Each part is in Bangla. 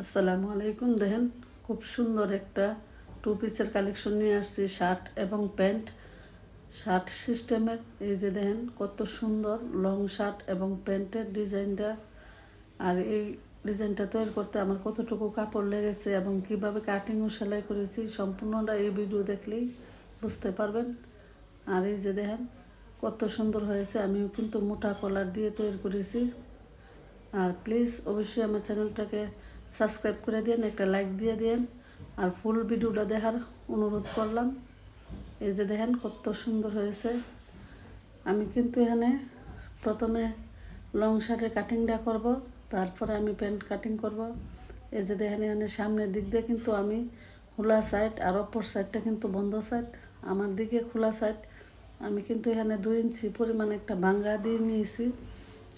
আসসালামু আলাইকুম। দেখেন খুব সুন্দর একটা টু পিসের কালেকশন নিয়ে আসছি, শার্ট এবং প্যান্ট। শার্ট সিস্টেমের, এই যে দেখেন কত সুন্দর লং শার্ট এবং প্যান্টের ডিজাইনটা। আর এই ডিজাইনটা তৈরি করতে আমার কতটুকু কাপড় লেগেছে এবং কিভাবে কাটিং ও সেলাই করেছি সম্পূর্ণটা এই ভিডিও দেখলেই বুঝতে পারবেন। আর এই যে দেখেন কত সুন্দর হয়েছে, আমিও কিন্তু মোটা কলার দিয়ে তৈরি করেছি। আর প্লিজ অবশ্যই আমার চ্যানেলটাকে সাবস্ক্রাইব করে দিন, একটা লাইক দিয়ে দিন আর ফুল ভিডিওটা দেখার অনুরোধ করলাম। এই যে দেখেন কত সুন্দর হয়েছে। আমি কিন্তু এখানে প্রথমে লং শার্টের কাটিংটা করব, তারপরে আমি প্যান্ট কাটিং করব। এই যে দেখেন এখানে সামনের দিক দিয়ে কিন্তু আমি খোলা সাইড আর অপর সাইডটা কিন্তু বন্ধ সাইড। আমার দিকে খোলা সাইড আমি কিন্তু এখানে 2 ইঞ্চি পরিমাণ একটা ভাঙ্গা দিয়ে নিয়েছি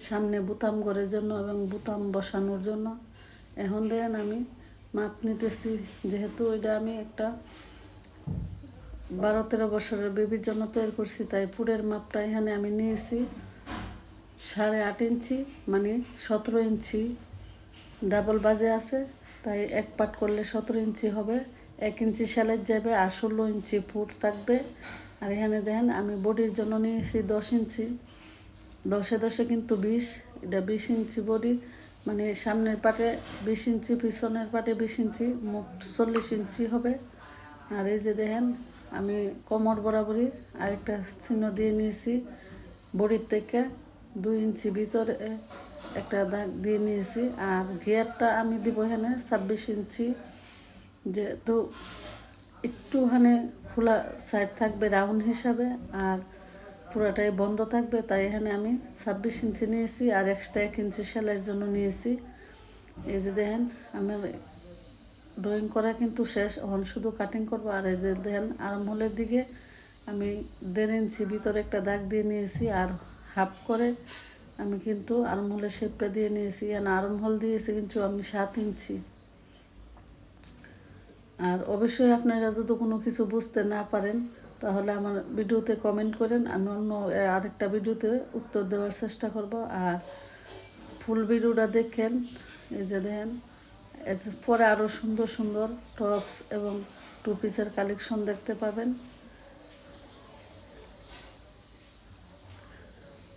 সামনে বোতাম ঘরের জন্য এবং বোতাম বসানোর জন্য। এখন দেখেন আমি মাপ নিতেছি, যেহেতু এটা আমি একটা 12-13 বছরের বেবির জন্য তৈরি করছি, তাই পুরের মাপটা এখানে আমি নিয়েছি 8.5 ইঞ্চি, মানে 17 ইঞ্চি ডাবল বাজে আছে, তাই এক পাট করলে 17 ইঞ্চি হবে। 1 ইঞ্চি সেলাই যাবে আর 16 ইঞ্চি ফুট থাকবে। আর এখানে দেখেন আমি বডির জন্য নিয়েছি 10 ইঞ্চি, 10-10 কিন্তু 20, এটা 20 ইঞ্চি বডি, মানে সামনের পাটে 20 ইঞ্চি, পিছনের পাটে 20 ইঞ্চি, মোট 40 ইঞ্চি হবে। আর এই যে দেখেন আমি কোমর বরাবরই আরেকটা চিহ্ন দিয়ে নিয়েছি, বডির থেকে 2 ইঞ্চি ভিতরে একটা দাগ দিয়ে নিয়েছি। আর গিয়ারটা আমি দিব এখানে 26 ইঞ্চি, যেহেতু একটুখানি খোলা সাইড থাকবে রাউন্ড হিসাবে আর পুরোটাই বন্ধ থাকবে, তাই এখানে আমি 26 ইঞ্চি নিয়েছি আর এক্সট্রা 1 ইঞ্চি সেলাইয়ের জন্য নিয়েছি। এই যে দেখেন আমার ড্রয়িং করা কিন্তু শেষ, এখন শুধু কাটিং করবো। আর এই যে দেখেন আর্মহোলের দিকে আমি 1.5 ইঞ্চি ভিতরে একটা দাগ দিয়ে নিয়েছি আর হাফ করে আমি কিন্তু আর্মহোলের শেপটা দিয়ে নিয়েছি। আর আর্মহোল দিয়েছি কিন্তু আমি 7 ইঞ্চি। আর অবশ্যই আপনারা যদি কোনো কিছু বুঝতে না পারেন তাহলে আমার ভিডিওতে কমেন্ট করেন, আমি অন্য আরেকটা ভিডিওতে উত্তর দেওয়ার চেষ্টা করব। আর ফুল ভিডিওটা দেখেন। এই যে দেখেন পরে আরও সুন্দর সুন্দর টপস এবং টু পিসের কালেকশন দেখতে পাবেন।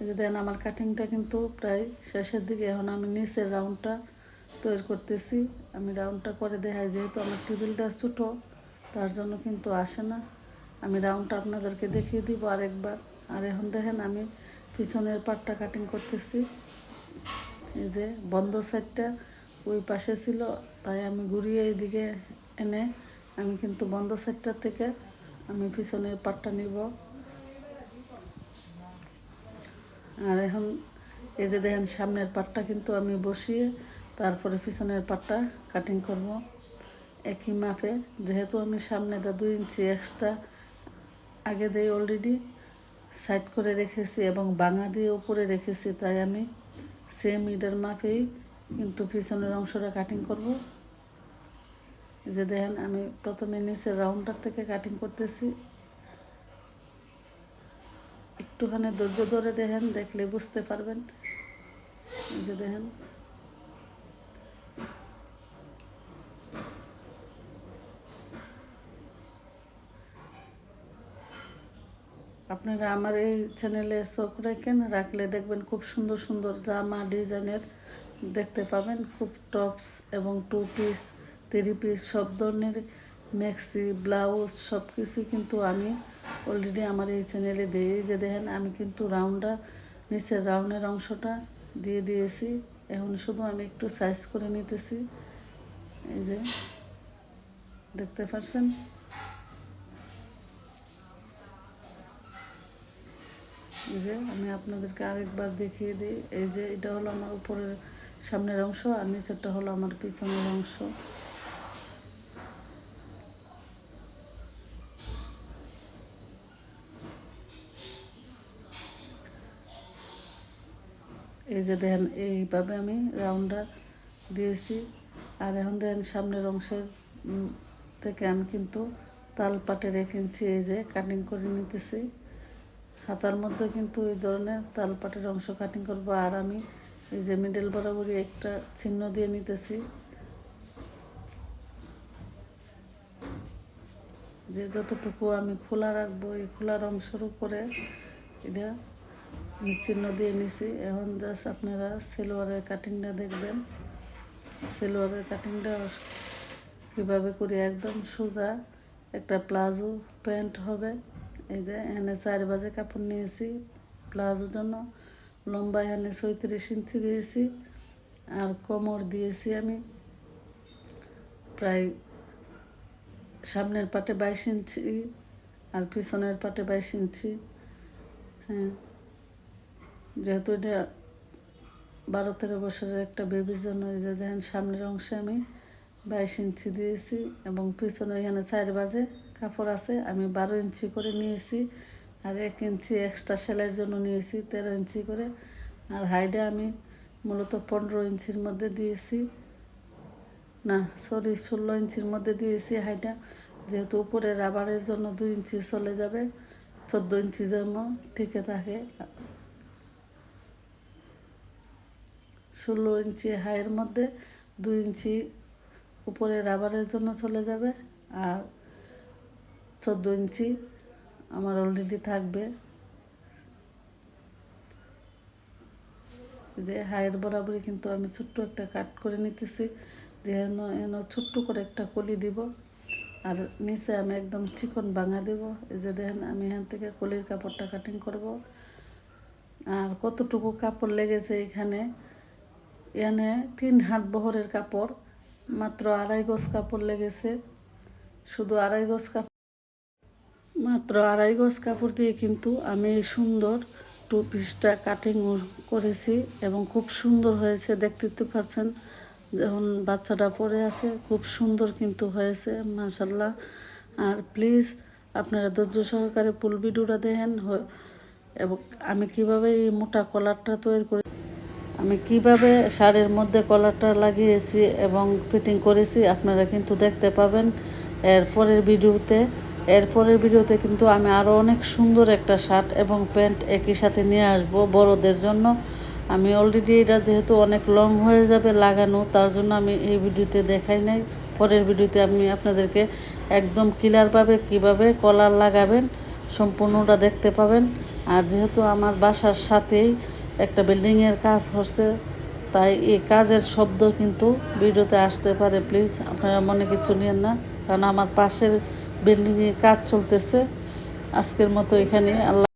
এই যে দেখেন আমার কাটিংটা কিন্তু প্রায় শেষের দিকে, এখন আমি নিচের রাউন্ডটা তৈরি করতেছি। আমি রাউন্ডটা করে দেখাই, যেহেতু আমার টেবিলটা ছোটো তার জন্য কিন্তু আসে না। আমি রাউন্ডটা আপনাদেরকে দেখিয়ে দিব আরেকবার। আর এখন দেখেন আমি পিছনের পাটটা কাটিং করতেছি। এই যে বন্ধ সাইডটা ওই পাশে ছিল, তাই আমি ঘুরিয়ে এইদিকে এনে আমি কিন্তু বন্ধ সাইডটার থেকে আমি পিছনের পাটটা নিব। আর এখন এই যে দেখেন সামনের পাটটা কিন্তু আমি বসিয়ে তারপরে পিছনের পাটটা কাটিং করব একই মাপে, যেহেতু আমি সামনে 2 ইঞ্চি এক্সট্রা আগে দিয়ে অলরেডি সাইড করে রেখেছি এবং ভাঙা দিয়ে উপরে রেখেছি, তাই আমি সেম ইডের মাপেই কিন্তু পিছনের অংশটা কাটিং করব। যে দেখেন আমি প্রথমে নিচের রাউন্ডার থেকে কাটিং করতেছি, একটুখানি ধৈর্য ধরে দেখেন, দেখলে বুঝতে পারবেন। এই যে দেখেন আপনারা আমার এই চ্যানেলে চোখ রাখলে দেখবেন খুব সুন্দর সুন্দর জামা ডিজাইনের দেখতে পাবেন। খুব টপস এবং 2 পিস 3 পিস সব ধরনের ম্যাক্সি ব্লাউজ সব কিছুই কিন্তু আমি অলরেডি আমার এই চ্যানেলে দিই। যে দেখেন আমি কিন্তু রাউন্ডটা নিচের রাউন্ডের অংশটা দিয়ে দিয়েছি, এখন শুধু আমি একটু সাইজ করে নিতেছি। এই যে দেখতে পাচ্ছেন। এই যে আমি আপনাদেরকে আরেকবার দেখিয়ে দিই, এই যে এটা হলো আমার উপরের সামনের অংশ আর নিচেরটা হলো আমার পিছনের অংশ। এই যে দেখেন এইভাবে আমি রাউন্ডটা দিয়েছি। আর এখন দেখেন সামনের অংশের থেকে আমি কিন্তু তাল পাটে রেখেছি, এই যে কাটিং করে নিতেছি। হাতার মধ্যে কিন্তু এই ধরনের তাল পাটের অংশ কাটিং করব। আর আমি এই যে মিডল বরাবরই একটা চিহ্ন দিয়ে নিতেছি, যে যতটুকু আমি খোলা রাখবো এই খোলার অংশের উপরে এটা আমি চিহ্ন দিয়ে নিছি। এখন জাস্ট আপনারা সেলোয়ারের কাটিংটা দেখবেন। সেলোয়ারের কাটিংটা কিভাবে করি, একদম সোজা একটা প্লাজো প্যান্ট হবে। এই যে এখানে 4 বাজে কাপড় নিয়েছি প্লাজোর জন্য, লম্বা এখানে 34 ইঞ্চি দিয়েছি, আর কোমর দিয়েছি আমি প্রায় সামনের পাটে 22 ইঞ্চি আর পিছনের পাটে 22 ইঞ্চি। হ্যাঁ, যেহেতু এটা 12-13 বছরের একটা বেবির জন্য, এই যে দেখেন সামনের অংশে আমি 22 ইঞ্চি দিয়েছি এবং পিছনে এখানে 4 বাজে কাপড় আছে, আমি 12 ইঞ্চি করে নিয়েছি, আর 1 ইঞ্চি এক্সট্রা সেলাইয়ের জন্য নিয়েছি 13 ইঞ্চি করে। আর হাইটে আমি মূলত 15 ইঞ্চির মধ্যে দিয়েছি, না সরি 16 ইঞ্চির মধ্যে দিয়েছি হাইটা, যেহেতু উপরে রাবারের জন্য 2 ইঞ্চি চলে যাবে, 14 ইঞ্চি যেন টিকে থাকে। 16 ইঞ্চি হাইয়ের মধ্যে 2 ইঞ্চি উপরে রাবারের জন্য চলে যাবে, আর 14 ইঞ্চি আমার অলরেডি থাকবে। যে হাইয়ের বরাবরই কিন্তু আমি ছোট্ট একটা কাট করে নিতেছি, যে এন ছোট্ট করে একটা কলি দিব, আর নিচে আমি একদম চিকন ভাঙা দেব। এই যে দেখেন আমি এখান থেকে কলির কাপড়টা কাটিং করব। আর কতটুকু কাপড় লেগেছে এখানে 3 হাত বহরের কাপড়, মাত্র 2.5 গজ কাপড় লেগেছে। শুধু 2.5 গজ কাপড়, মাত্র 2.5 গজ কাপড় দিয়ে কিন্তু আমি সুন্দর 2 পিসটা কাটিং করেছি এবং খুব সুন্দর হয়েছে, দেখতে তো পাচ্ছেন যখন বাচ্চাটা পরে আছে খুব সুন্দর কিন্তু হয়েছে মাশাআল্লাহ। আর প্লিজ আপনারা ধৈর্য সহকারে ফুল ভিডিওটা দেখেন এবং আমি কিভাবে এই মোটা কলারটা তৈরি করি, আমি কিভাবে শাড়ির মধ্যে কলারটা লাগিয়েছি এবং ফিটিং করেছি আপনারা কিন্তু দেখতে পাবেন এরপরের ভিডিওতে কিন্তু আমি আরও অনেক সুন্দর একটা শার্ট এবং প্যান্ট একই সাথে নিয়ে আসব বড়দের জন্য। আমি অলরেডি এটা যেহেতু অনেক লং হয়ে যাবে লাগানো, তার জন্য আমি এই ভিডিওতে দেখাই নাই। পরের ভিডিওতে আমি আপনাদেরকে একদম ক্লিয়ারভাবে কিভাবে কলার লাগাবেন সম্পূর্ণটা দেখতে পাবেন। আর যেহেতু আমার বাসার সাথেই একটা বিল্ডিংয়ের কাজ হচ্ছে, তাই এই কাজের শব্দ কিন্তু ভিডিওতে আসতে পারে, প্লিজ আপনারা মনে কিছু নিয়েন না, কারণ আমার পাশের বিল্ডিংয়ে কাজ চলতেছে। আজকের মতো এখানে আল্লাহ।